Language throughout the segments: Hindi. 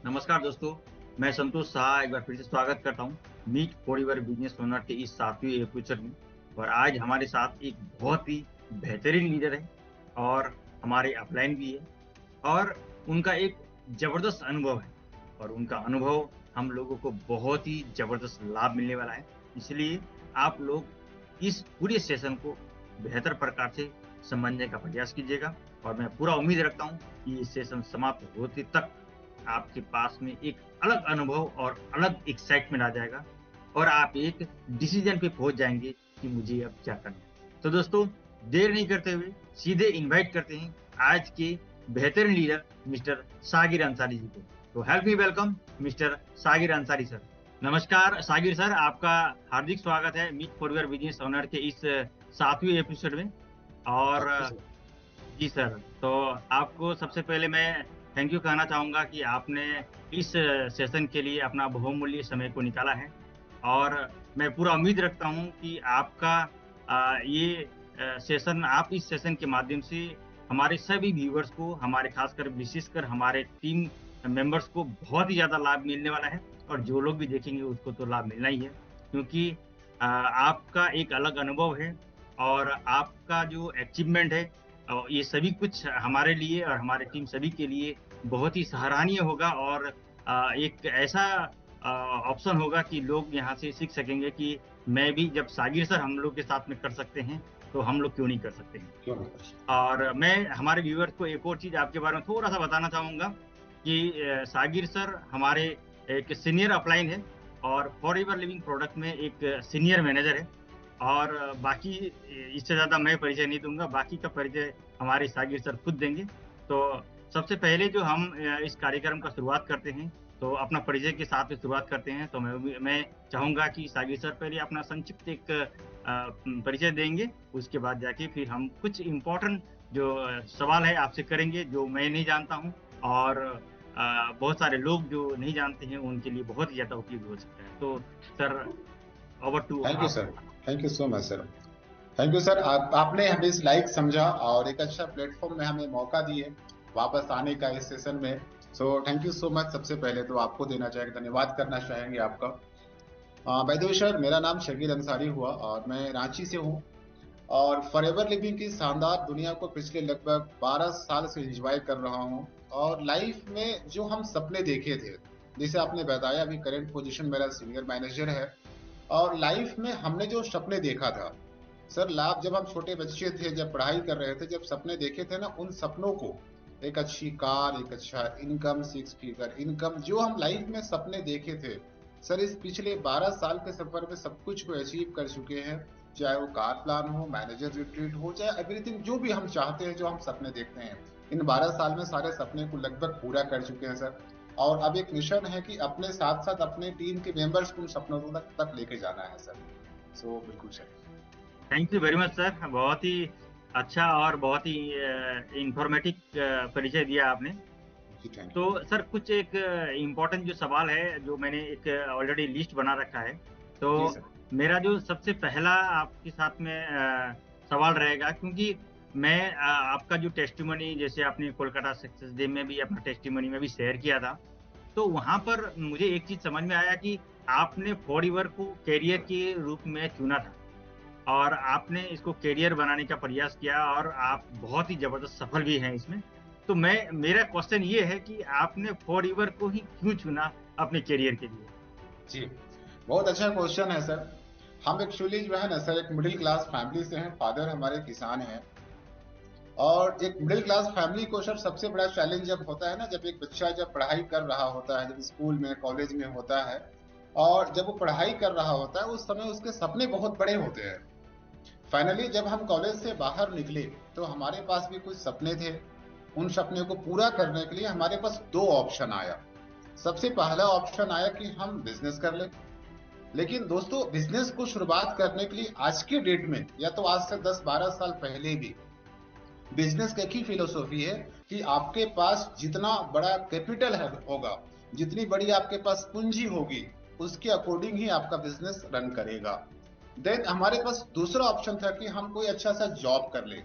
नमस्कार दोस्तों, मैं संतोष शाह एक बार फिर से स्वागत करता हूँ meet for your business owner के इस 7वीं एपिसोड में। और आज हमारे साथ एक बहुत ही बेहतरीन लीडर है और हमारे अपलाइन भी है और उनका एक ज़बरदस्त अनुभव है और उनका अनुभव हम लोगों को बहुत ही ज़बरदस्त लाभ मिलने वाला है। इसलिए आप लोग इस पूरे सेशन को बेहतर प्रकार से समझने का प्रयास कीजिएगा और मैं पूरा उम्मीद रखता हूँ कि ये सेशन समाप्त होते तक आपके पास में एक अलग अनुभव और अलग एक्साइटमेंट आ जाएगा और आप एक डिसीजन पे पहुंच जाएंगे कि मुझे अब क्या करना है। तो दोस्तों, देर नहीं करते हुए सीधे इनवाइट करते हैं आज के बेहतरीन लीडर मिस्टर सागिर अंसारी जी को। तो help me welcome mister Sagir Ansari sir. नमस्कार सागिर सर, आपका हार्दिक स्वागत है meet for your business owner के इस 7वीं एपिसोड में। और थैंक यू सर। जी सर, तो आपको सबसे पहले मैं थैंक यू कहना चाहूँगा कि आपने इस सेशन के लिए अपना बहुमूल्य समय को निकाला है और मैं पूरा उम्मीद रखता हूँ कि आपका ये सेशन आप इस सेशन के माध्यम से हमारे सभी व्यूअर्स को, हमारे खासकर विशेषकर हमारे टीम मेंबर्स को बहुत ही ज़्यादा लाभ मिलने वाला है और जो लोग भी देखेंगे उसको तो लाभ मिलना ही है, क्योंकि आपका एक अलग अनुभव है और आपका जो अचीवमेंट है ये सभी कुछ हमारे लिए और हमारे टीम सभी के लिए बहुत ही सराहनीय होगा और एक ऐसा ऑप्शन होगा कि लोग यहाँ से सीख सकेंगे कि मैं भी जब सागिर सर हम लोग के साथ में कर सकते हैं, तो हम लोग क्यों नहीं कर सकते हैं। क्यों नहीं कर और मैं हमारे व्यूअर्स को एक और चीज़ आपके बारे में थोड़ा-सा बताना चाहूँगा कि सागिर सर हमारे एक सीनियर अपलाइन है और फॉरएवर लिविंग प्रोडक्ट में एक सीनियर मैनेजर है और बाकी इससे ज़्यादा मैं परिचय नहीं दूँगा, बाकी का परिचय हमारे सागिर सर खुद देंगे। तो सबसे पहले जो हम इस कार्यक्रम का शुरुआत करते हैं, तो अपना परिचय के साथ शुरुआत करते हैं, तो मैं चाहूँगा कि सागिर सर पहले अपना संक्षिप्त एक परिचय देंगे, उसके बाद जाके फिर हम कुछ इम्पोर्टेंट जो सवाल है आपसे करेंगे, जो मैं नहीं जानता हूँ और बहुत सारे लोग जो नहीं जानते हैं, उनके लिए बहुत ही ज़्यादा उपयोगी हो सकता है। तो sir, over to thank you आप। Sir. Thank you so much sir. Thank you sir. आपने हमें इस लाइक समझा और एक अच्छा प्लेटफॉर्म में हमें मौका दिए वापस आने का इस सेशन में। So thank you so much. सबसे पहले तो आपको देना चाहेंगे, धन्यवाद करना चाहेंगे आपका। बाय द वे सर, मेरा नाम शकील अंसारी हुआ और मैं रांची से हूँ और फॉरएवर लिविंग की शानदार दुनिया को पिछले लगभग 12 साल से एंजॉय कर रहा हूँ। और लाइफ में जो हम सपने देखे थे, जैसे आपने बताया, अभी करंट पोजीशन मेरा सीनियर मैनेजर है। और लाइफ में हमने जो सपने देखा था सर, लाभ जब हम छोटे बच्चे थे, जब पढ़ाई कर रहे थे, जब सपने देखे थे ना, उन सपनों को, एक अच्छी कार, एक अच्छा इनकम, 6 फिगर इनकम, जो हम लाइफ में सपने देखे थे सर, इस पिछले 12 साल के सफर में सब कुछ को अचीव कर चुके हैं। चाहे वो कार प्लान हो, मैनेजर रिट्रीट हो, चाहे एवरीथिंग जो भी हम चाहते हैं, जो हम सपने देखते हैं, इन 12 साल में सारे सपने को लगभग पूरा कर चुके हैं सर। और अब एक मिशन है कि अपने साथ साथ अपने टीम के मेंबर्स को उन सपनों तक लेके जाना है सर। सो बिल्कुल sir. Thank you very much sir. बहुत ही अच्छा और बहुत ही इन्फॉर्मेटिव परिचय दिया आपने। जी थैंक तो यू। सर कुछ एक इम्पोर्टेंट जो सवाल है, जो मैंने एक ऑलरेडी लिस्ट बना रखा है। तो जी सर। मेरा जो सबसे पहला आपके साथ में सवाल रहेगा, क्योंकि मैं आपका जो टेस्टिमनी, जैसे आपने कोलकाता सक्सेस डे में भी अपना टेस्टिमनी में भी शेयर किया था, तो वहाँ पर मुझे एक चीज़ समझ में आया कि आपने फॉरएवर को करियर के रूप में चुना था और आपने इसको करियर बनाने का प्रयास किया और आप बहुत ही ज़बरदस्त सफल भी हैं इसमें। तो मेरा क्वेश्चन ये है कि आपने फॉरएवर को ही क्यों चुना अपने करियर के लिए? जी, बहुत अच्छा क्वेश्चन है सर। हम एक्चुअली जो है ना सर, एक मिडिल क्लास फैमिली से हैं, फादर हमारे किसान हैं। और एक मिडिल क्लास फैमिली को सर सबसे बड़ा चैलेंज जब होता है ना, जब एक बच्चा जब पढ़ाई कर रहा होता है, जब स्कूल में कॉलेज में होता है, और जब वो पढ़ाई कर रहा होता है, उस समय उसके सपने बहुत बड़े होते हैं। फाइनली जब हम कॉलेज से बाहर निकले, तो हमारे पास भी कुछ सपने थे। उन सपने को पूरा करने के लिए हमारे पास दो ऑप्शन आया। सबसे पहला ऑप्शन आया कि हम बिजनेस कर ले। लेकिन दोस्तों, बिजनेस को शुरुआत करने के लिए आज के डेट में, या तो आज से 10-12 साल पहले भी, बिजनेस की एक ही फिलोसॉफी है कि आपके पास जितना बड़ा कैपिटल है होगा, जितनी बड़ी आपके पास पूंजी होगी, उसके अकॉर्डिंग ही आपका बिजनेस रन करेगा। देन हमारे पास दूसरा ऑप्शन था कि हम कोई अच्छा सा जॉब कर ले।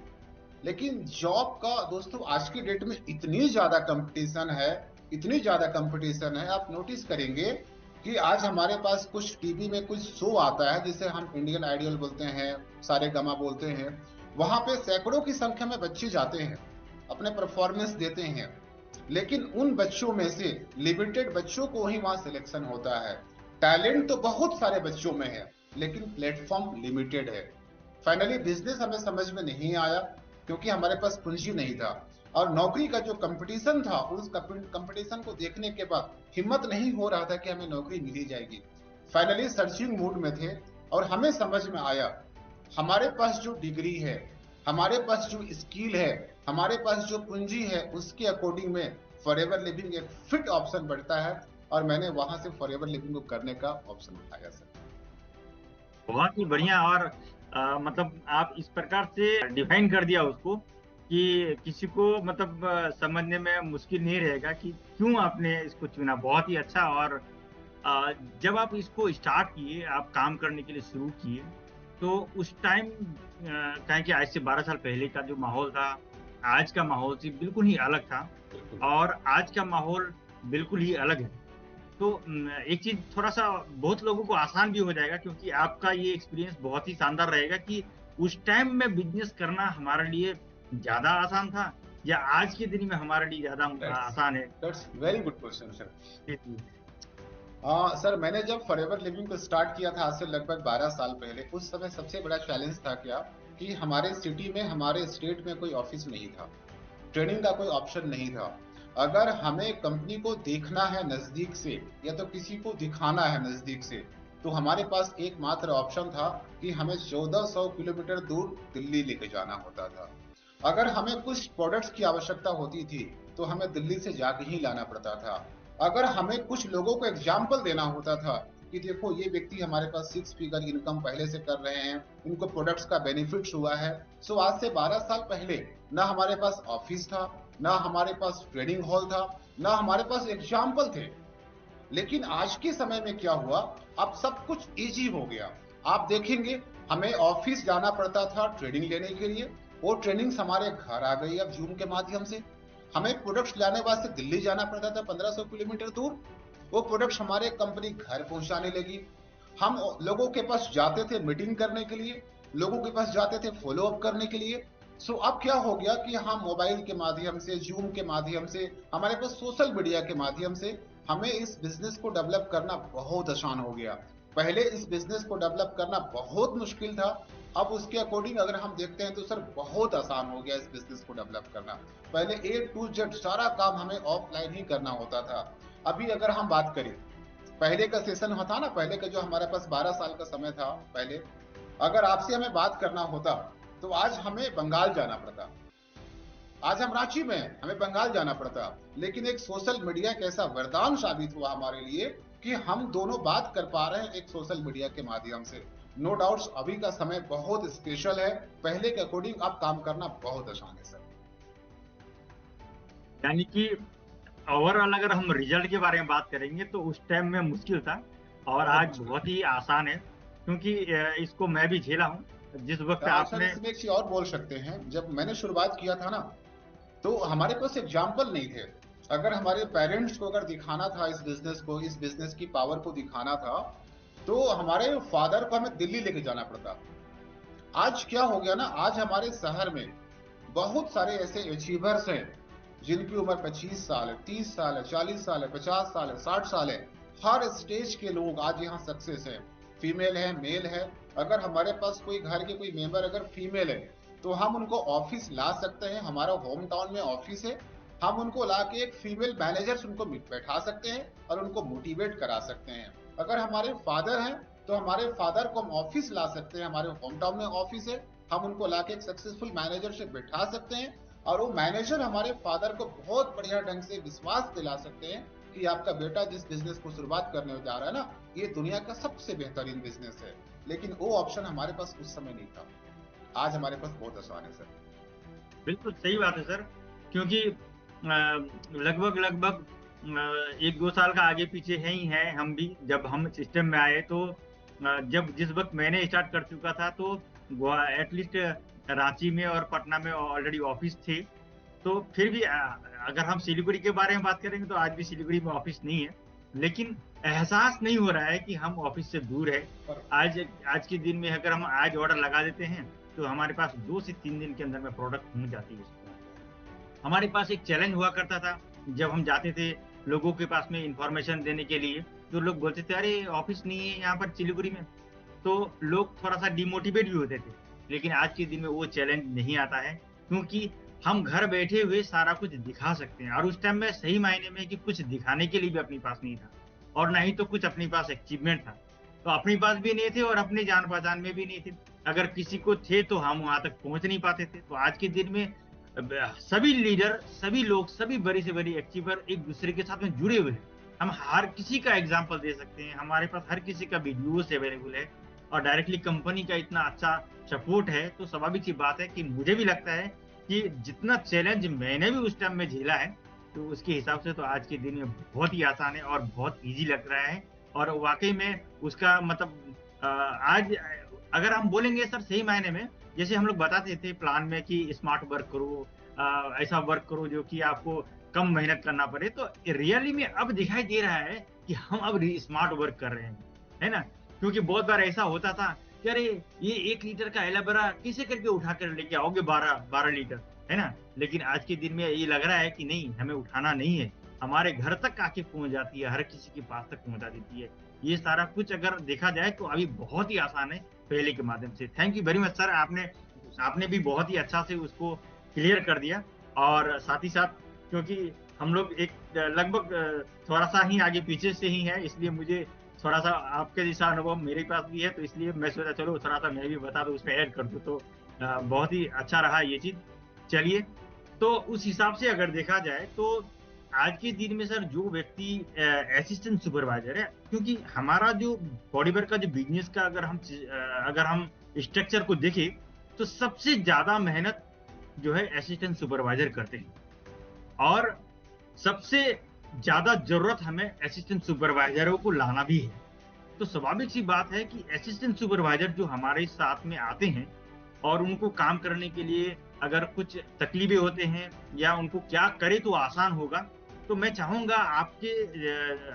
लेकिन जॉब का दोस्तों आज की डेट में इतनी ज्यादा कंपटीशन है इतनी ज्यादा कंपटीशन है, आप नोटिस करेंगे कि आज हमारे पास कुछ टीवी में कुछ शो आता है जिसे हम इंडियन आइडियल बोलते हैं, सारेगामा बोलते हैं। वहां पे सैकड़ों की संख्या में बच्चे जाते हैं, अपने परफॉर्मेंस देते हैं, लेकिन उन बच्चों में से लिमिटेड बच्चों को ही वहां सिलेक्शन होता है। टैलेंट तो बहुत सारे बच्चों में है, लेकिन प्लेटफॉर्म लिमिटेड है। फाइनली बिजनेस हमें समझ में नहीं आया, क्योंकि हमारे पास पूंजी नहीं था, और नौकरी का जो कंपटीशन था, उस कंपटीशन को देखने के बाद हिम्मत नहीं हो रहा था कि हमें नौकरी मिल ही जाएगी। फाइनली सर्चिंग मूड में थे, और हमें समझ में आया हमारे पास जो डिग्री है, हमारे पास जो स्किल है, हमारे पास जो पूंजी है, उसके अकॉर्डिंग में फॉरएवर लिविंग एक फिट ऑप्शन बढ़ता है, और मैंने वहां से फॉरएवर लिविंग को करने का ऑप्शन उठाया सर। बहुत ही बढ़िया। और मतलब आप इस प्रकार से डिफाइन कर दिया उसको कि किसी को मतलब समझने में मुश्किल नहीं रहेगा कि क्यों आपने इसको चुना। बहुत ही अच्छा। और जब आप इसको स्टार्ट किए, आप काम करने के लिए शुरू किए, तो उस टाइम कहें कि आज से 12 साल पहले का जो माहौल था, आज का माहौल से बिल्कुल ही अलग था। बिल्कुल और आज का माहौल बिल्कुल ही अलग है। तो एक चीज़ थोड़ा-सा बहुत लोगों को आसान भी हो जाएगा, क्योंकि आपका ये एक्सपीरियंस बहुत ही शानदार रहेगा कि उस टाइम में बिज़नेस करना हमारे लिए ज़्यादा आसान था या आज के दिन में हमारे लिए ज़्यादा दैट्स आसान है? That's very good question sir. जी, जी। सर, मैंने जब फॉरएवर लिविंग को स्टार्ट किया था आज से लगभग 12 साल पहले, उस समय सबसे बड़ा चैलेंज था क्या, कि हमारे सिटी में, हमारे स्टेट में कोई ऑफिस नहीं था, ट्रेनिंग का कोई ऑप्शन नहीं था। अगर हमें कंपनी को देखना है नजदीक से, या तो किसी को दिखाना है नजदीक से, तो हमारे पास एकमात्र ऑप्शन था कि हमें 1400 किलोमीटर दूर दिल्ली लेके जाना होता था। अगर हमें कुछ प्रोडक्ट्स की आवश्यकता होती थी, तो हमें दिल्ली से जाके ही लाना पड़ता था। अगर हमें कुछ लोगों को एग्जाम्पल देना होता था कि देखो ये व्यक्ति हमारे पास 6 फिगर इनकम पहले से कर रहे हैं, इनको प्रोडक्ट्स का बेनिफिट्स हुआ है। सो आज से 12 साल पहले ना हमारे पास ऑफिस था, ना हमारे पास ट्रेनिंग हॉल था, ना हमारे पास एग्जाम्पल थे। लेकिन आज के समय में क्या हुआ, अब सब कुछ इजी हो गया। आप देखेंगे, हमें ऑफिस जाना पड़ता था ट्रेनिंग लेने के लिए, वो ट्रेनिंग्स हमारे घर आ गई अब जूम के माध्यम से। हमें प्रोडक्ट्स लाने वास्ते दिल्ली जाना पड़ता था 1500 किलोमीटर दूर, वो प्रोडक्ट्स हमारे कंपनी घर पहुंचाने लगी। हम लोगों के पास जाते थे मीटिंग करने के लिए, लोगों के पास जाते थे फॉलो अप करने के लिए। सो अब क्या हो गया कि हम मोबाइल के माध्यम से, जूम के माध्यम से, हमारे पास सोशल मीडिया के माध्यम से हमें इस बिजनेस को डेवलप करना बहुत आसान हो गया। पहले इस बिजनेस को डेवलप करना बहुत मुश्किल था, अब उसके अकॉर्डिंग अगर हम देखते हैं तो सर बहुत आसान हो गया इस बिजनेस को डेवलप करना। पहले ए टू जेड सारा काम हमें ऑफलाइन ही करना होता था। अभी अगर हम बात करें, पहले का सेशन था ना, पहले का जो हमारे पास 12 साल का समय था पहले, अगर आपसे हमें बात करना होता तो आज हमें बंगाल जाना पड़ता। आज हम रांची में हैं, हमें बंगाल जाना पड़ता। लेकिन एक सोशल मीडिया एक ऐसा वरदान साबित हुआ हमारे लिए कि हम दोनों बात कर पा रहे हैं एक सोशल मीडिया के माध्यम से। नो डाउट्स अभी का समय बहुत स्पेशल है, पहले के अकॉर्डिंग अब काम करना बहुत आसान है सर। यानी कि ओवरऑल अगर हम रिजल्ट के बारे में बात करेंगे तो उस टाइम में मुश्किल था और बहुत आज मुश्किल बहुत है। ही आसान है, क्योंकि इसको मैं भी झेला हूँ। जिस वक़्त सर आपने इसमें एक चीज और बोल सकते हैं, जब मैंने शुरुआत किया था ना, तो हमारे पास एग्जाम्पल नहीं थे। अगर हमारे पेरेंट्स को अगर दिखाना था इस बिजनेस को, इस बिजनेस की पावर को दिखाना था, तो हमारे फादर को हमें दिल्ली लेके जाना पड़ता। आज क्या हो गया ना, आज हमारे शहर में बहुत सारे ऐसे अचीवर्स हैं जिनकी उम्र 25 साल है, 30 साल है, 40 साल है, 50 साल है, 60 साल है। हर स्टेज के लोग आज यहाँ सक्सेस है, फीमेल है, मेल है। अगर हमारे पास कोई घर के कोई मेंबर अगर फीमेल है, तो हम उनको ऑफिस ला सकते हैं, हमारा होम टाउन में ऑफिस है। हम उनको ला के एक फीमेल मैनेजर उनको बैठा सकते हैं और उनको मोटिवेट करा सकते हैं। अगर हमारे फादर हैं, तो हमारे फादर को हम ऑफिस ला सकते हैं, हमारे होम टाउन में ऑफिस है, हम उनको लाके एक सक्सेसफुल मैनेजर से बैठा सकते हैं, और वो मैनेजर हमारे फादर को बहुत बढ़िया ढंग से विश्वास दिला सकते हैं कि आपका बेटा जिस बिजनेस को शुरुआत करने जा रहा है ना, ये दुनिया का सबसे बेहतरीन बिजनेस है। लेकिन वो ऑप्शन हमारे पास उस समय नहीं था, आज हमारे पास बहुत आसान है सर। बिल्कुल सही बात है सर, क्योंकि लगभग 1-2 साल का आगे पीछे है ही हैं हम भी। जब हम सिस्टम में आए तो जब जिस वक़्त मैंने स्टार्ट कर चुका था तो एटलीस्ट रांची में और पटना में ऑलरेडी ऑफिस थे। तो फिर भी अगर हम सिलीगुड़ी के बारे में बात करेंगे तो आज भी सिलीगुड़ी में ऑफिस नहीं है, लेकिन एहसास नहीं हो रहा है कि हम ऑफिस से दूर है। आज आज के दिन में अगर हम आज ऑर्डर लगा देते हैं तो हमारे पास 2 से 3 दिन के अंदर में प्रोडक्ट पहुंच जाती है। हमारे पास एक चैलेंज हुआ करता था, जब हम जाते थे लोगों के पास में इंफॉर्मेशन देने के लिए, तो लोग बोलते थे अरे ऑफिस नहीं है यहाँ पर सिलीगुड़ी में, तो लोग थोड़ा-सा डिमोटिवेट भी होते थे। लेकिन आज के दिन में वो चैलेंज नहीं आता है, क्योंकि हम घर बैठे हुए सारा कुछ दिखा सकते हैं, और उस टाइम में सही मायने में कि कुछ दिखाने के लिए भी अपने पास नहीं था, और ना ही तो कुछ अपने पास अचीवमेंट था। तो अपने पास भी नहीं थे और अपने जान-पहचान में भी नहीं थे। अगर किसी को थे तो हम वहाँ तक पहुँच नहीं पाते थे। तो आज के दिन में सभी लीडर, सभी लोग, सभी बड़ी से बड़ी अचीवर एक-दूसरे के साथ में जुड़े हुए हैं। हम हर किसी का एग्ज़ाम्पल दे सकते हैं, हमारे पास हर किसी का वीडियोज़ अवेलेबल है, और डायरेक्टली कंपनी का इतना अच्छा सपोर्ट है, तो स्वाभाविक सी बात है कि मुझे भी लगता है कि जितना चैलेंज मैंने भी उस टाइम में झेला है, तो उसके हिसाब से तो आज के दिन में बहुत ही आसान है और बहुत ईज़ी लग रहा है। और वाक़ई में उसका मतलब आज अगर हम बोलेंगे सर सही मायने में, जैसे हम लोग बताते थे प्लान में कि स्मार्ट वर्क करो, ऐसा वर्क करो जो कि आपको कम मेहनत करना पड़े, तो रियली में अब दिखाई दे रहा है कि हम अब स्मार्ट वर्क कर रहे हैं, है ना? क्योंकि बहुत बार ऐसा होता था कि अरे ये 1 लीटर का एलोवेरा कैसे करके उठा कर लेके आओगे 12 लीटर, है ना? लेकिन आज के दिन में ये लग रहा है कि नहीं, हमें उठाना नहीं है, हमारे घर तक आके पहुँच जाती है, हर किसी के पास तक पहुँचा देती है। ये सारा कुछ अगर देखा जाए तो अभी बहुत ही आसान है पहले के माध्यम से। Thank you very much sir, आपने आपने भी बहुत ही अच्छा से उसको क्लियर कर दिया, और साथ ही साथ क्योंकि हम लोग एक लगभग थोड़ा-सा ही आगे पीछे से ही हैं, इसलिए मुझे थोड़ा-सा आपके जैसा अनुभव मेरे पास भी है, तो इसलिए मैं सोचा चलो थोड़ा-सा मैं भी बता दूँ, उसमें ऐड कर दूँ, तो बहुत ही अच्छा रहा ये चीज़। चलिए, तो उस हिसाब से अगर देखा जाए तो आज के दिन में सर जो व्यक्ति असिस्टेंट सुपरवाइज़र है, क्योंकि हमारा जो बॉडीवर्क का जो बिज़नेस का अगर हम स्ट्रक्चर को देखें, तो सबसे ज़्यादा मेहनत जो है असिस्टेंट सुपरवाइज़र करते हैं, और सबसे ज़्यादा ज़रूरत हमें असिस्टेंट सुपरवाइज़रों को लाना भी है। तो स्वाभाविक सी बात है कि असिस्टेंट सुपरवाइज़र जो हमारे साथ में आते हैं, और उनको काम करने के लिए अगर कुछ तकलीफ़ें होते हैं या उनको क्या करे तो आसान होगा, तो मैं चाहूँगा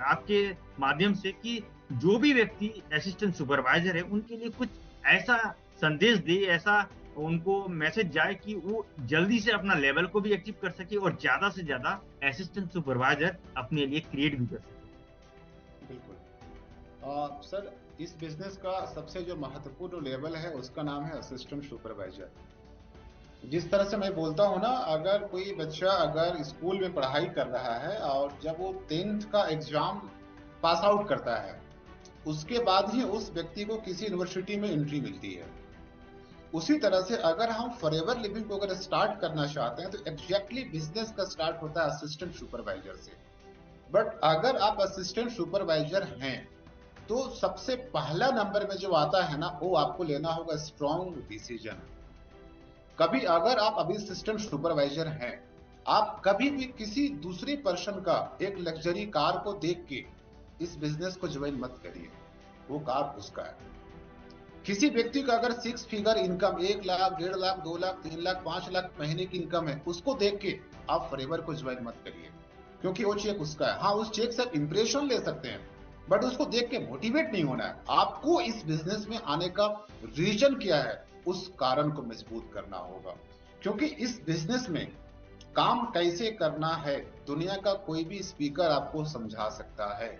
आपके माध्यम से कि जो भी व्यक्ति असिस्टेंट सुपरवाइज़र है, उनके लिए कुछ ऐसा संदेश दे, ऐसा उनको मैसेज जाए कि वो जल्दी से अपना लेवल को भी अचीव कर सके और ज़्यादा से ज़्यादा असिस्टेंट सुपरवाइज़र अपने लिए क्रिएट भी कर सके। बिल्कुल। सर, इस बिजनेस का सबसे जो महत्वपूर्ण लेवल है उसका नाम है असिस्टेंट सुपरवाइजर। जिस तरह से मैं बोलता हूँ ना, अगर कोई बच्चा अगर स्कूल में पढ़ाई कर रहा है और जब वो 10th का एग्जाम पास आउट करता है, उसके बाद ही उस व्यक्ति को किसी यूनिवर्सिटी में एंट्री मिलती है। उसी तरह से अगर हम फॉरएवर लिविंग को अगर स्टार्ट करना चाहते हैं तो एग्जैक्टली बिजनेस का स्टार्ट होता है असिस्टेंट सुपरवाइजर से। बट अगर आप असिस्टेंट सुपरवाइजर हैं तो सबसे पहला नंबर में जो आता है ना, वो आपको लेना होगा स्ट्रॉन्ग डिसीजन। कभी अगर आप अभी असिस्टेंट सुपरवाइजर हैं, आप कभी भी किसी दूसरी पर्सन का एक लग्जरी कार को देख के इस बिजनेस को ज्वाइन मत करिए। वो कार उसका है। किसी व्यक्ति का अगर 6 फिगर इनकम 1 लाख, 1.5 लाख, 2 लाख, 3 लाख, 5 लाख महीने की इनकम है, उसको देख के आप फॉरएवर को ज्वाइन मत करिए, क्योंकि वो चेक उसका है। हाँ, उस चेक से आप इंप्रेशन ले सकते हैं, बट उसको देख के मोटिवेट नहीं होना है। आपको इस बिजनेस में आने का रीजन क्या है, उस कारण को मजबूत करना होगा। क्योंकि इस बिजनेस में काम कैसे करना है दुनिया का कोई भी स्पीकर आपको समझा सकता है,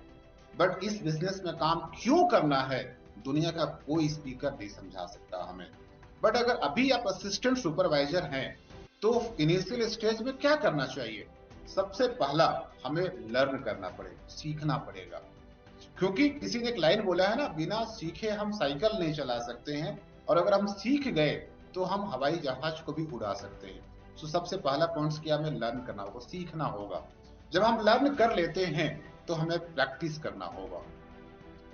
बट इस बिजनेस में काम क्यों करना है दुनिया का कोई स्पीकर नहीं समझा सकता हमें। बट अगर अभी आप असिस्टेंट सुपरवाइजर हैं तो इनिशियल स्टेज में क्या करना चाहिए? सबसे पहला हमें लर्न करना पड़ेगा, सीखना पड़ेगा। क्योंकि किसी ने एक लाइन बोला है ना, बिना सीखे हम साइकिल नहीं चला सकते हैं, और अगर हम सीख गए तो हम हवाई जहाज को भी उड़ा सकते हैं। तो सबसे पहला पॉइंट क्या, हमें लर्न करना होगा, सीखना होगा। जब हम लर्न कर लेते हैं तो हमें प्रैक्टिस करना होगा।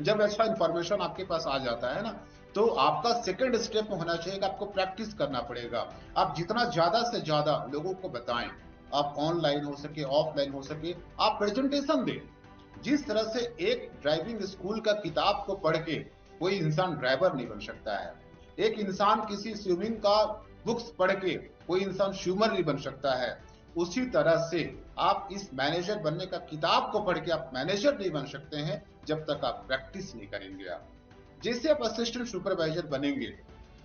जब अच्छा इंफॉर्मेशन आपके पास आ जाता है ना, तो आपका सेकंड स्टेप होना चाहिए कि आपको प्रैक्टिस करना पड़ेगा। आप जितना ज्यादा से ज्यादा लोगों को बताएं, आप ऑनलाइन हो सके ऑफलाइन हो सके, आप प्रेजेंटेशन दें। जिस तरह से एक ड्राइविंग स्कूल का किताब को पढ़ के कोई इंसान ड्राइवर नहीं बन सकता है, एक इंसान किसी स्विमिंग का बुक्स पढ़ के कोई इंसान स्विमर नहीं बन सकता है, उसी तरह से आप इस मैनेजर बनने का किताब को पढ़ के आप मैनेजर नहीं बन सकते हैं जब तक आप प्रैक्टिस नहीं करेंगे। आप जैसे आप असिस्टेंट सुपरवाइजर बनेंगे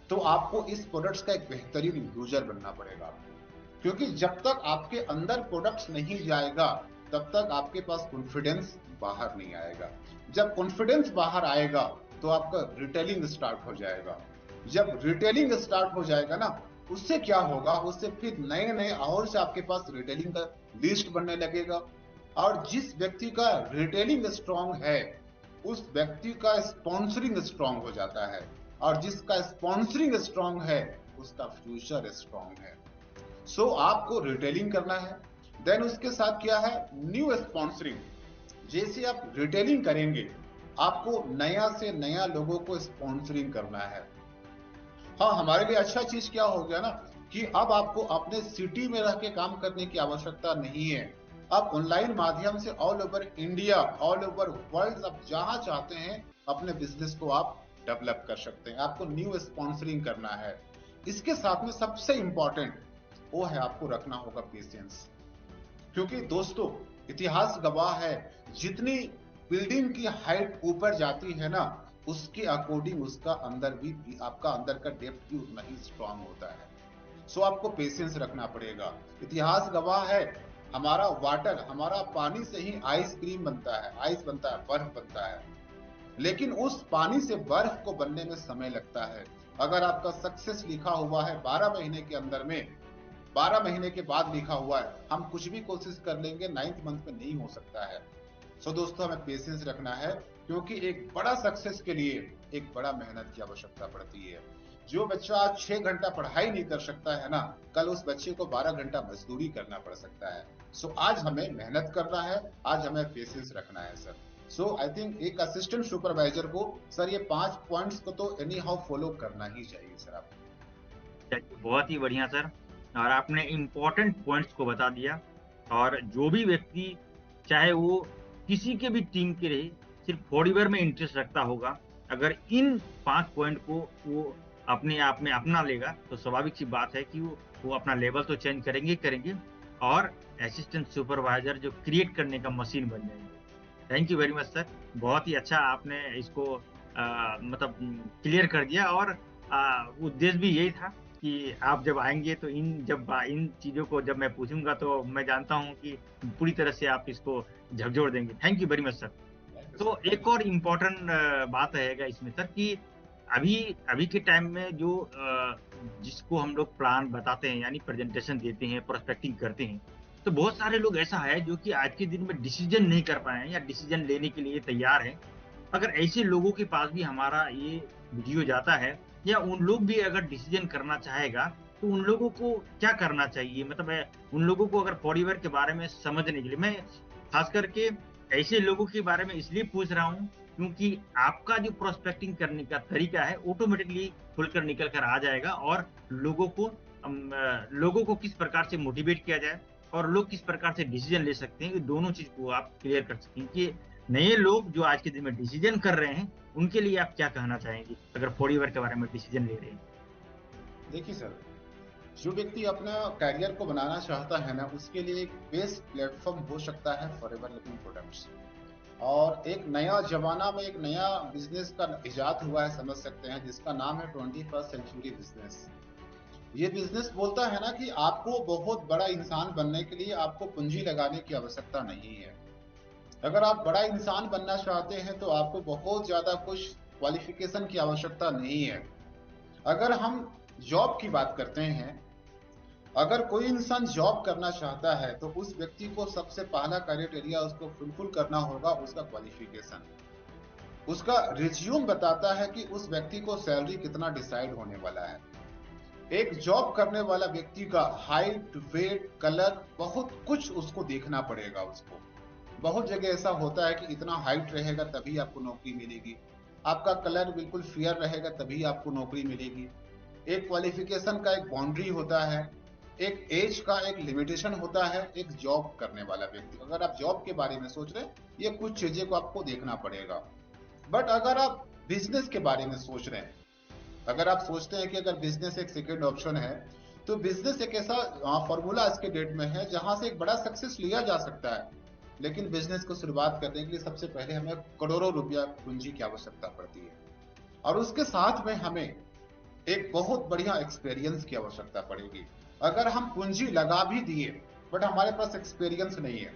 तो आपको इस प्रोडक्ट्स का एक बेहतरीन यूजर बनना पड़ेगा आपको, क्योंकि जब तक आपके अंदर प्रोडक्ट्स नहीं जाएगा तब तक आपके पास कॉन्फिडेंस बाहर नहीं आएगा। जब कॉन्फिडेंस बाहर आएगा तो आपका रिटेलिंग स्टार्ट हो जाएगा। जब रिटेलिंग स्टार्ट हो जाएगा ना, उससे क्या होगा, उससे फिर नए नए और से आपके पास रिटेलिंग का लिस्ट बनने लगेगा। और जिस व्यक्ति का रिटेलिंग स्ट्रांग है उस व्यक्ति का स्पॉन्सरिंग स्ट्रांग हो जाता है, और जिसका स्पॉन्सरिंग स्ट्रांग है उसका फ्यूचर स्ट्रांग है। सो आपको रिटेलिंग करना है। देन उसके साथ क्या है, न्यू स्पॉन्सरिंग। जैसे आप रिटेलिंग करेंगे आपको नया से नया लोगों को स्पॉन्सरिंग करना है। हाँ, हमारे लिए अच्छा चीज क्या हो गया ना कि अब आपको अपने सिटी में रह के काम करने की आवश्यकता नहीं है। आप ऑनलाइन माध्यम से all over India, all over world, आप जहां चाहते हैं अपने बिजनेस को आप डेवलप कर सकते हैं। आपको न्यू स्पॉन्सरिंग करना है। इसके साथ में सबसे इंपॉर्टेंट वो है, आपको रखना होगा पेशेंस। क्योंकि दोस्तों इतिहास गवाह है, जितनी बिल्डिंग की हाइट ऊपर जाती है ना उसके अकॉर्डिंग उसका अंदर भी, आपका अंदर का डेप्थ भी उतना ही स्ट्रांग होता है। सो आपको पेशेंस रखना पड़ेगा। इतिहास गवाह है, हमारा वाटर, हमारा पानी से ही आइसक्रीम बनता है, आइस बनता है, बर्फ बनता है, लेकिन उस पानी से बर्फ को बनने में समय लगता है। अगर आपका सक्सेस लिखा हुआ है 12 महीने के अंदर में, 12 महीने के बाद लिखा हुआ है, हम कुछ भी कोशिश कर लेंगे 9th मंथ में नहीं हो सकता है। सो दोस्तों हमें पेशेंस रखना है, क्योंकि एक बड़ा सक्सेस के लिए एक बड़ा मेहनत की आवश्यकता पड़ती है। जो बच्चा आज 6 घंटा पढ़ाई नहीं कर सकता है ना, कल उस बच्चे को 12 घंटा मजदूरी करना पड़ सकता है। सो आज हमें मेहनत करना है, आज हमें पेशेंस रखना है सर। सो आई थिंक एक असिस्टेंट सुपरवाइजर को सर ये 5 पॉइंट्स को तो एनी हाउ फॉलो करना ही चाहिए सर आपको। बहुत ही बढ़िया सर, और आपने इम्पोर्टेंट पॉइंट्स को बता दिया। और जो भी व्यक्ति चाहे वो किसी के भी टीम के रहे, सिर्फ फॉरवर्ड में इंटरेस्ट रखता होगा, अगर इन 5 पॉइंट को वो अपने आप में अपना लेगा तो स्वाभाविक सी बात है कि वो अपना लेवल तो चेंज करेंगे ही करेंगे, और असिस्टेंट सुपरवाइजर जो क्रिएट करने का मशीन बन जाएंगे। Thank you very much sir, बहुत ही अच्छा आपने इसको मतलब क्लियर कर दिया। और उद्देश्य भी यही था कि आप जब आएँगे तो इन चीज़ों को जब मैं पूछूँगा तो मैं जानता हूँ कि पूरी तरह से आप इसको झकझोर देंगे। Thank you very much sir. तो एक और इम्पोर्टेंट बात रहेगा इसमें सर कि अभी अभी के टाइम में जो जिसको हम लोग प्लान बताते हैं यानी प्रेजेंटेशन देते हैं, प्रोस्पेक्टिंग करते हैं, तो बहुत सारे लोग ऐसा है जो कि आज के दिन में डिसीजन नहीं कर पाए हैं या डिसीजन लेने के लिए तैयार हैं। अगर ऐसे लोगों के पास भी हमारा ये वीडियो जाता है या उन लोग भी अगर डिसीजन करना चाहेगा, तो उन लोगों को क्या करना चाहिए? मतलब उन लोगों को अगर पॉलीवर के बारे में समझने के लिए मैं खास करके ऐसे लोगों के बारे में इसलिए पूछ रहा हूँ, क्योंकि आपका जो प्रोस्पेक्टिंग करने का तरीका है, ऑटोमैटिकली खुलकर निकल कर आ जाएगा और लोगों को किस प्रकार से मोटिवेट किया जाए और लोग किस प्रकार से डिसीजन ले सकते हैं, ये दोनों चीज़ को आप क्लियर कर सकते हैं कि नए लोग जो आज के दिन में डिसीजन कर रहे हैं, उनके लिए आप क्या कहना चाहेंगे? अगर फॉरएवर के बारे में डिसीजन ले रहे हैं? देखिए सर, जो व्यक्ति अपना करियर को बनाना चाहता है ना उसके लिए एक बेस्ट प्लेटफॉर्म हो सकता है फॉरएवर लिविंग प्रोडक्ट्स। और एक नया जमाना में एक नया बिजनेस का इजाद हुआ है, समझ सकते हैं, जिसका नाम है 21st सेंचुरी बिजनेस। ये बिजनेस बोलता है ना कि आपको बहुत बड़ा इंसान बनने के लिए आपको पूंजी लगाने की आवश्यकता नहीं है। अगर आप बड़ा इंसान बनना चाहते हैं तो आपको बहुत ज्यादा कुछ क्वालिफिकेशन की आवश्यकता नहीं है। अगर हम जॉब की बात करते हैं, अगर कोई इंसान जॉब करना चाहता है तो उस व्यक्ति को सबसे पहला क्राइटेरिया उसको फुलफिल करना होगा उसका क्वालिफिकेशन। उसका रिज्यूम बताता है कि उस व्यक्ति को सैलरी कितना डिसाइड होने वाला है। एक जॉब करने वाला व्यक्ति का हाइट, वेट, कलर, बहुत कुछ उसको देखना पड़ेगा उसको। बहुत जगह ऐसा होता है कि इतना हाइट रहेगा तभी आपको नौकरी मिलेगी, आपका कलर बिल्कुल फेयर रहेगा तभी आपको नौकरी मिलेगी। एक क्वालिफिकेशन का एक बाउंड्री होता है, एक एज का एक लिमिटेशन होता है एक जॉब करने वाला व्यक्ति। अगर आप जॉब के बारे में सोच रहे हैं, ये कुछ चीजें को आपको देखना पड़ेगा। बट अगर आप बिजनेस के बारे में सोच रहे हैं, अगर आप सोचते हैं कि अगर बिजनेस एक सेकेंड ऑप्शन है, तो बिजनेस एक ऐसा फॉर्मूला आज के डेट में है जहां से एक बड़ा सक्सेस लिया जा सकता है, लेकिन बिजनेस को शुरुआत करने के लिए सबसे पहले हमें करोड़ों रुपया पूंजी की आवश्यकता पड़ती है, और उसके साथ में हमें एक बहुत बढ़िया एक्सपीरियंस की आवश्यकता पड़ेगी। अगर हम पूंजी लगा भी दिए बट हमारे पास एक्सपीरियंस नहीं है,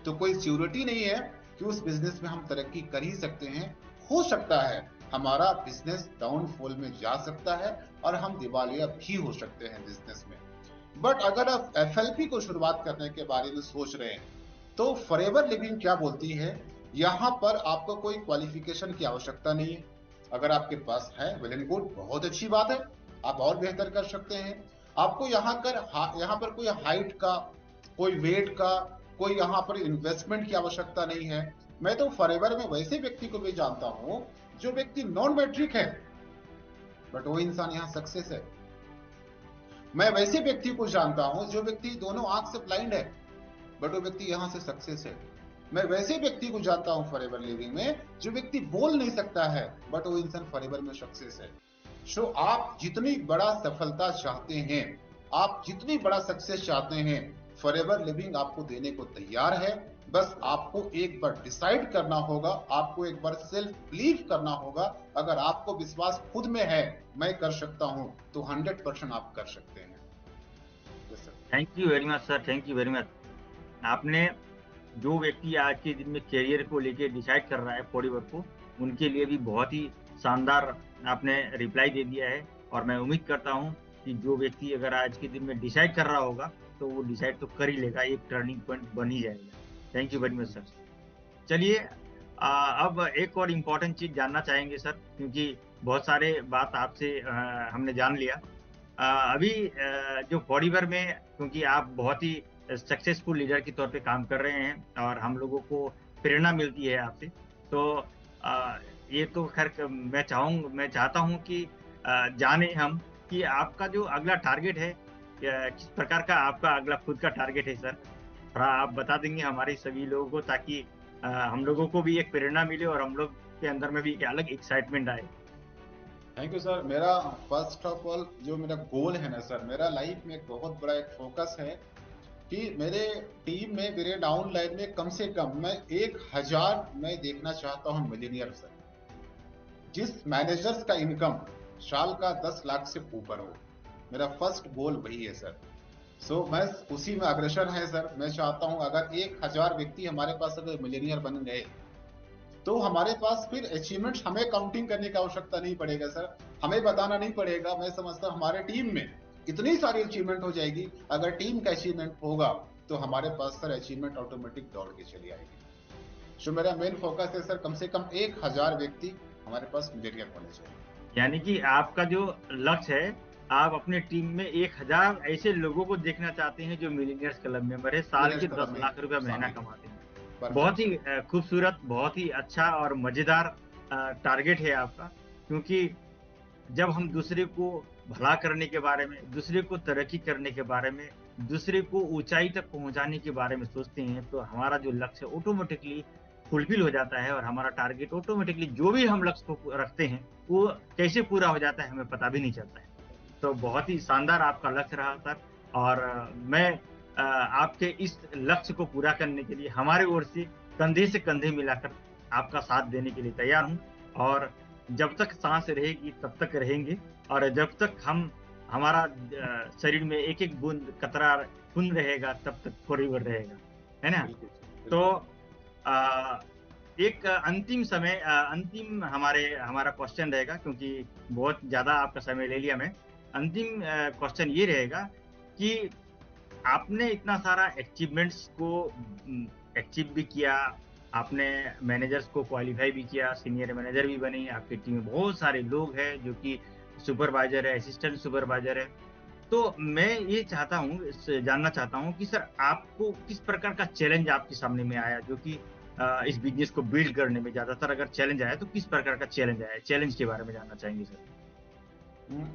तो कोई सिक्योरिटी नहीं है कि उस बिजनेस में हम तरक्की कर ही सकते हैं। हो सकता है हमारा बिजनेस डाउनफॉल में जा सकता है और हम दिवालिया भी हो सकते हैं बिजनेस में। बट अगर आप एफएलपी को शुरुआत करने के बारे में सोच रहे हैं, तो फॉरएवर लिविंग क्या बोलती है, यहां पर आपको कोई क्वालिफिकेशन की आवश्यकता नहीं है। अगर आपके पास है, वेल एंड गुड, बहुत अच्छी बात है, आप और बेहतर कर सकते हैं। आपको यहाँ पर कोई हाइट का, कोई वेट का, कोई यहाँ पर इन्वेस्टमेंट की आवश्यकता नहीं है। मैं तो फॉरएवर में वैसे व्यक्ति को भी जानता हूं जो व्यक्ति नॉन मैट्रिक है बट वो इंसान यहाँ सक्सेस है। मैं वैसे व्यक्ति को जानता हूं जो व्यक्ति दोनों आंख से ब्लाइंड है बट वो व्यक्ति यहां से सक्सेस है। मैं वैसे व्यक्ति को जानता हूं फॉरएवर लिविंग में जो व्यक्ति बोल नहीं सकता है बट वो इंसान फॉरएवर में सक्सेस है। सो आप जितनी बड़ा सफलता चाहते हैं, आप जितनी बड़ा सक्सेस चाहते हैं, फॉरएवर लिविंग आपको देने को तैयार है। बस आपको एक बार डिसाइड करना होगा, आपको एक बार सेल्फ बिलीव करना होगा। अगर आपको विश्वास खुद में है मैं कर सकता हूं, तो 100% आप कर सकते हैं। Thank you very much sir, thank you very much. आपने जो व्यक्ति आज के दिन में करियर को लेके डिसाइड कर रहा है फॉरएवर को, उनके लिए भी बहुत ही शानदार आपने रिप्लाई दे दिया है। और मैं उम्मीद करता हूँ कि जो व्यक्ति अगर आज के दिन में डिसाइड कर रहा होगा तो वो डिसाइड तो कर ही लेगा, एक टर्निंग पॉइंट बन ही जाएगा। Thank you very much sir. चलिए अब एक और इम्पोर्टेंट चीज़ जानना चाहेंगे सर, क्योंकि बहुत सारे बात आपसे हमने जान लिया। अभी जो फॉरएवर में, क्योंकि आप बहुत ही सक्सेसफुल लीडर के तौर पे काम कर रहे हैं और हम लोगों को प्रेरणा मिलती है आपसे। तो अ, ये तो खैर मैं चाहता हूँ कि जानें हम कि आपका जो अगला टारगेट है, किस प्रकार का आपका अगला खुद का टारगेट है सर? थोड़ा आप बता देंगे हमारे सभी लोगों को, ताकि हम लोगों को भी एक प्रेरणा मिले और हम लोग के अंदर में भी एक अलग एक्साइटमेंट आए। Thank you sir. मेरा फर्स्ट ऑफ ऑल जो मेरा गोल है ना सर, मेरा लाइफ में एक बहुत बड़ा एक फोकस है कि मेरे टीम में, मेरे डाउन लाइन में कम से कम मैं 1000 मैं देखना चाहता हूँ मिलीनियर सर, जिस मैनेजर्स का इनकम साल का 10 लाख से ऊपर हो। मेरा फर्स्ट गोल वही है सर। मैं उसी में अग्रसर है सर। मैं चाहता हूं अगर 1000 व्यक्ति हमारे पास अगर मिलीनियर बन गए, तो हमारे पास फिर अचीवमेंट्स हमें काउंटिंग करने की आवश्यकता नहीं पड़ेगा सर, हमें बताना नहीं पड़ेगा। मैं समझता हूं हमारे टीम में इतनी सारी अचीवमेंट हो जाएगी। अगर टीम का अचीवमेंट होगा तो हमारे पास सर अचीवमेंट ऑटोमेटिक दौड़ के चली आएगी। जो मेरा मेन फोकस है सर, कम से कम 1000 व्यक्ति हमारे पास मिलीनियर होने चाहिए। यानी कि आपका जो लक्ष्य है, आप अपने टीम में 1000 ऐसे लोगों को देखना चाहते हैं जो मिलीनियर्स क्लब मेंबर है, साल के मिलीनियर्स क्लब 10 में लाख रुपया महीना शामिल कमाते हैं। है। बहुत ही परफेक्ट। खूबसूरत, बहुत ही अच्छा और मज़ेदार टारगेट है आपका। क्योंकि जब हम दूसरे को भला करने के बारे में, दूसरे को तरक्की करने के बारे में, दूसरे को ऊँचाई तक पहुँचाने के बारे में सोचते हैं, तो हमारा जो लक्ष्य ऑटोमैटिकली फुलफ़िल हो जाता है और हमारा टारगेट ऑटोमैटिकली, जो भी हम लक्ष्य को रखते हैं, वो कैसे पूरा हो जाता है, हमें पता भी नहीं चलता है। तो बहुत ही शानदार आपका लक्ष्य रहा सर। और मैं आपके इस लक्ष्य को पूरा करने के लिए हमारी ओर से कंधे मिलाकर आपका साथ देने के लिए तैयार हूँ। और जब तक सांस रहेगी तब तक रहेंगे, और जब तक हमारा शरीर में एक-एक बूंद कतरा खून रहेगा तब तक फॉरएवर रहेगा, है ना? बिल्कुल सर, तो बिल्कुल। अ, एक अंतिम हमारा क्वेश्चन रहेगा, क्योंकि बहुत ज़्यादा आपका समय ले लिया मैं। अंतिम क्वेश्चन ये रहेगा कि आपने इतना सारा अचीवमेंट्स को अचीव भी किया, आपने मैनेजर्स को क्वालीफाई भी किया, सीनियर मैनेजर भी बने, आपकी टीम में बहुत सारे लोग हैं जो कि सुपरवाइज़र है, असिस्टेंट सुपरवाइज़र है। तो मैं ये जानना चाहता हूँ कि सर आपको किस प्रकार का चैलेंज आपके सामने में आया, जो कि इस बिज़नेस को बिल्ड करने में ज़्यादातर अगर चैलेंज आया तो किस प्रकार का चैलेंज आया? चैलेंज के बारे में जानना चाहेंगे सर।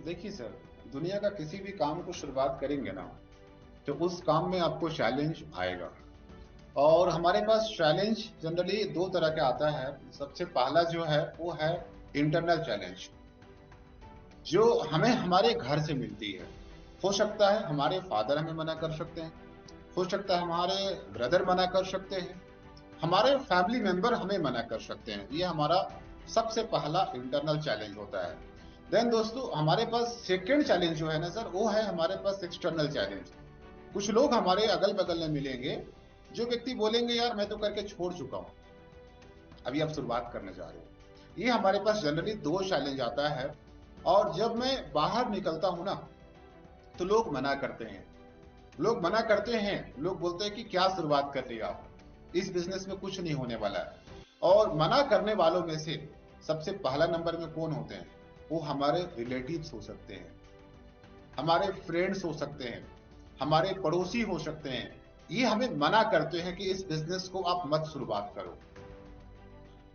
देखिए सर, दुनिया का किसी भी काम को शुरुआत करेंगे ना, तो उस काम में आपको चैलेंज आएगा। और हमारे पास चैलेंज जनरली दो तरह का आता है। सबसे पहला जो है वो है इंटरनल चैलेंज, जो हमें हमारे घर से मिलती है। हो सकता है हमारे फादर हमें मना कर सकते हैं, हो सकता है हमारे ब्रदर मना कर सकते हैं, हमारे फैमिली मेंबर हमें मना कर सकते हैं। ये हमारा सबसे पहला इंटरनल चैलेंज होता है। देन दोस्तों हमारे पास सेकेंड चैलेंज जो है ना सर, वो है हमारे पास एक्सटर्नल चैलेंज। कुछ लोग हमारे अगल बगल में मिलेंगे, जो व्यक्ति बोलेंगे यार मैं तो करके छोड़ चुका हूं, अभी आप शुरुआत करने जा रहे हो। ये हमारे पास जनरली दो चैलेंज आता है। और जब मैं बाहर निकलता हूं ना, तो लोग मना करते हैं, लोग मना करते हैं, लोग बोलते हैं कि क्या शुरुआत कर लिया आप, इस बिजनेस में कुछ नहीं होने वाला है। और मना करने वालों में से सबसे पहला नंबर में कौन होते हैं? वो हमारे रिलेटिव्स हो सकते हैं, हमारे फ्रेंड्स हो सकते हैं, हमारे पड़ोसी हो सकते हैं। ये हमें मना करते हैं कि इस बिजनेस को आप मत शुरुआत करो।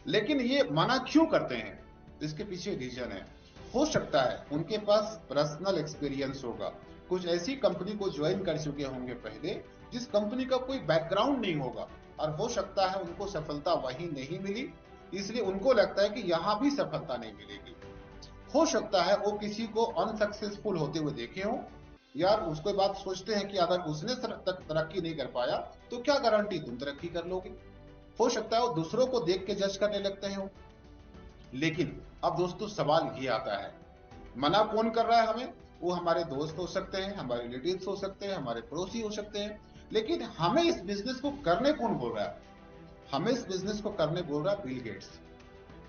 लेकिन ये मना क्यों करते हैं? इसके पीछे रीजन है। हो सकता है उनके पास पर्सनल एक्सपीरियंस होगा, कुछ ऐसी कंपनी को ज्वाइन कर चुके होंगे पहले, जिस कंपनी का कोई बैकग्राउंड नहीं होगा, और हो सकता है उनको सफलता वहीं नहीं मिली, इसलिए उनको लगता है कि यहां भी सफलता नहीं मिलेगी। हो सकता है वो किसी को अनसक्सेसफुल होते हुए देखे हो, यार उसके बाद सोचते हैं कि अगर उसने तक तरक्की नहीं कर पाया तो क्या गारंटी तुम तरक्की कर लोगे। हो सकता है वो दूसरों को देख के जज करने लगते हो। लेकिन अब दोस्तों सवाल ये आता है, मना कौन कर रहा है हमें? वो हमारे दोस्त हो सकते हैं, हमारे रिलेटिव्स हो सकते हैं, हमारे पड़ोसी हो सकते हैं। लेकिन हमें इस बिजनेस को करने कौन बोल रहा है? हमें इस बिजनेस को करने बोल रहा है बिल गेट्स,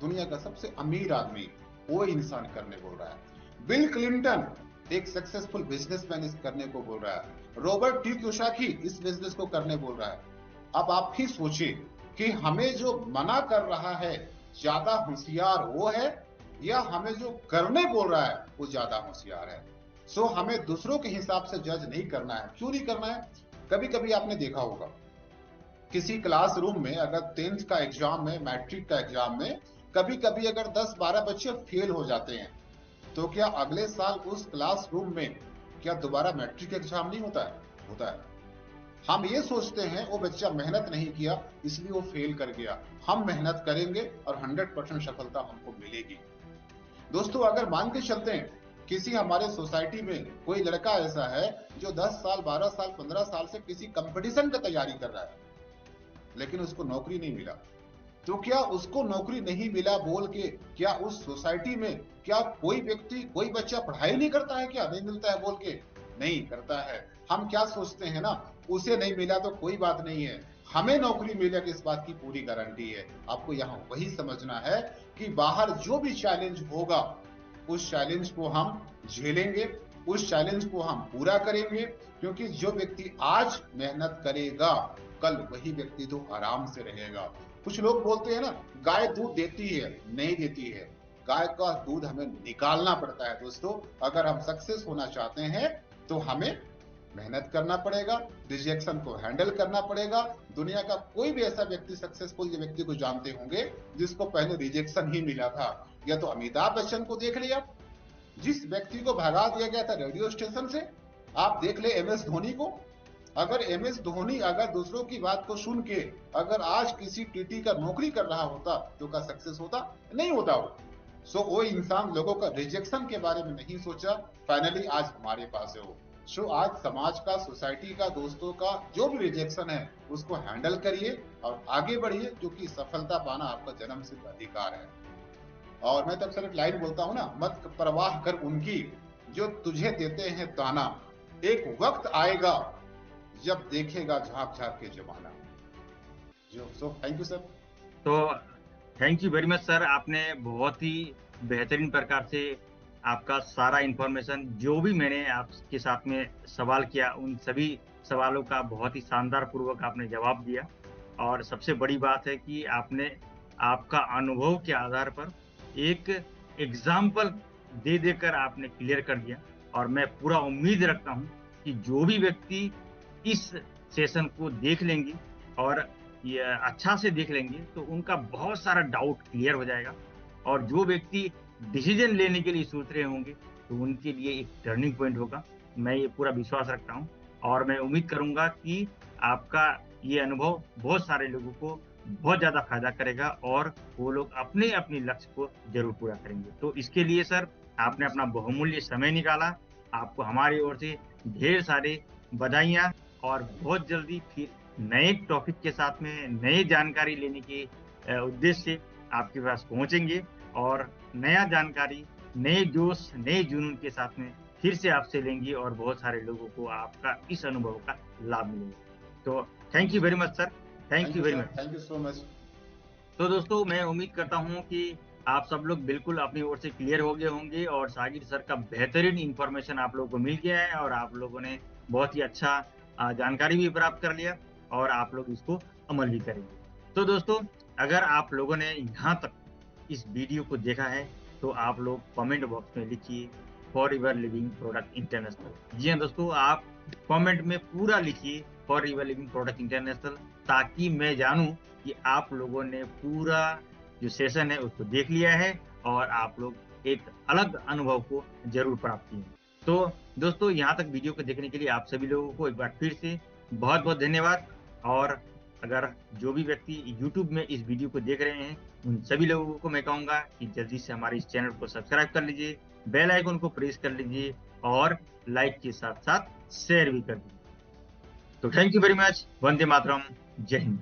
दुनिया का सबसे अमीर आदमी, वो इंसान करने बोल रहा है। बिल क्लिंटन एक सक्सेसफुल बिजनेसमैन इस करने को बोल रहा है। रॉबर्ट टी क्योसाकी इस बिजनेस को करने बोल रहा है। अब आप ही सोचिए कि हमें जो मना कर रहा है ज्यादा होशियार वो है, या हमें जो करने बोल रहा है वो ज्यादा होशियार है। सो हमें दूसरों के हिसाब से जज नहीं करना है। क्यों नहीं करना है? कभी कभी आपने देखा होगा, किसी क्लासरूम में अगर 10th का एग्जाम में, मैट्रिक का एग्जाम में कभी कभी अगर 10-12 बच्चे फेल हो जाते हैं, तो क्या अगले साल उस क्लासरूम में क्या दोबारा मैट्रिक एग्जाम नहीं होता है? होता है। हम ये सोचते हैं वो बच्चा मेहनत नहीं किया इसलिए वो फेल कर गया। हम मेहनत करेंगे और 100% सफलता हमको मिलेगी। दोस्तों अगर मान के चलते हैं किसी हमारे सोसाइटी में कोई लड़का ऐसा है जो 10 साल, 12 साल, 15 साल से किसी कंपटीशन का तैयारी कर रहा है, लेकिन उसको नौकरी नहीं मिला, तो क्या उसको नौकरी नहीं मिला बोल के क्या उस सोसाइटी में क्या कोई व्यक्ति, कोई बच्चा पढ़ाई नहीं करता है? क्या नहीं मिलता है बोल के? नहीं करता है। हम क्या सोचते हैं ना, उसे नहीं मिला तो कोई बात नहीं है, हमें नौकरी मिलेगी इस बात की पूरी गारंटी है। आपको यहाँ वही समझना है कि बाहर जो भी चैलेंज होगा उस चैलेंज को हम झेलेंगे, उस चैलेंज को हम पूरा करेंगे, क्योंकि जो व्यक्ति आज मेहनत करेगा कल वही व्यक्ति तो आराम से रहेगा। कुछ लोग बोलते हैं ना गाय दूध देती है, नहीं देती है। गाय का दूध हमें निकालना पड़ता है दोस्तों। अगर हम सक्सेस होना चाहते हैं तो हमें मेहनत करना पड़ेगा, रिजेक्शन को हैंडल करना पड़ेगा। दुनिया का कोई भी ऐसा व्यक्ति, सक्सेसफुल व्यक्ति को जानते होंगे जिसको पहले रिजेक्शन ही मिला था? या तो अमिताभ बच्चन को देख लिया, जिस व्यक्ति को भगा दिया गया था रेडियो स्टेशन से। आप देख ले एम एस धोनी को, अगर एम एस धोनी अगर दूसरों की बात को सुन के अगर आज किसी टीटी का नौकरी कर रहा होता तो क्या सक्सेस होता? नहीं होता वो। सो वो इंसान लोगों का रिजेक्शन के बारे में नहीं सोचा, फाइनली आज हमारे पास है वो। सो आज समाज का, सोसाइटी का, दोस्तों का जो भी रिजेक्शन है उसको हैंडल करिए और आगे बढ़िए, क्योंकि सफलता पाना आपका जन्म सिद्ध अधिकार है। और मैं तो अक्सर एक लाइन बोलता हूं ना, मत परवाह कर उनकी जो तुझे देते हैं ताना, एक वक्त आएगा जब देखेगा झांक झांक के जमाना। जो सो थैंक यू सर। तो thank you very much sir, आपने बहुत ही बेहतरीन प्रकार से आपका सारा इंफॉर्मेशन, जो भी मैंने आपके साथ में सवाल किया उन सभी सवालों का बहुत ही शानदार पूर्वक आपने जवाब दिया। और सबसे बड़ी बात है कि आपने आपका अनुभव के आधार पर एक एग्जाम्पल दे देकर आपने क्लियर कर दिया। और मैं पूरा उम्मीद रखता हूँ कि जो भी व्यक्ति इस सेशन को देख लेंगे और ये अच्छा से देख लेंगे तो उनका बहुत सारा डाउट क्लियर हो जाएगा। और जो व्यक्ति डिसीजन लेने के लिए सोच रहे होंगे तो उनके लिए एक टर्निंग पॉइंट होगा। मैं ये पूरा विश्वास रखता हूँ और मैं उम्मीद करूंगा कि आपका ये अनुभव बहुत सारे लोगों को बहुत ज़्यादा फ़ायदा करेगा और वो लोग अपने-अपने लक्ष्य को ज़रूर पूरा करेंगे। तो इसके लिए सर थैंक आपने यू अपना सर। बहुमूल्य समय निकाला आपको हमारी ओर से ढेर सारे बधाइयाँ और बहुत जल्दी फिर नए टॉपिक के साथ में नई जानकारी लेने के उद्देश्य से आपके पास पहुँचेंगे और नया जानकारी, नए जोश, नए जुनून के साथ में फिर से आपसे लेंगे और बहुत सारे लोगों को आपका इस अनुभव का लाभ मिलेगा। तो thank you very much sir, thank you very much. Thank you so much. तो दोस्तों मैं उम्मीद करता हूँ कि आप सब लोग बिल्कुल अपनी ओर से क्लियर हो गए होंगे और साजिद सर का बेहतरीन इन्फॉर्मेशन आप लोगों को मिल गया है और आप लोगों ने बहुत ही अच्छा जानकारी भी प्राप्त कर लिया और आप लोग इसको अमल भी करेंगे। तो दोस्तों अगर आप लोगों ने यहाँ तक इस वीडियो को देखा है तो आप लोग कमेंट बॉक्स में लिखिए forever living product international. जी हाँ दोस्तों, आप कमेंट में पूरा लिखिए forever living product international, ताकि मैं जानूं कि आप लोगों ने पूरा जो सेशन है उसको देख लिया है और आप लोग एक अलग अनुभव को जरूर प्राप्त किए। तो दोस्तों यहाँ तक वीडियो को देखने के लिए आप सभी लोगों को एक बार फिर से बहुत बहुत धन्यवाद। और अगर जो भी व्यक्ति YouTube में इस वीडियो को देख रहे हैं उन सभी लोगों को मैं कहूँगा कि जल्दी से हमारे इस चैनल को सब्सक्राइब कर लीजिए, बेल आइकन को प्रेस कर लीजिए और लाइक के साथ साथ शेयर भी कर दीजिए। तो thank you very much. Vande Mataram. जय हिंद।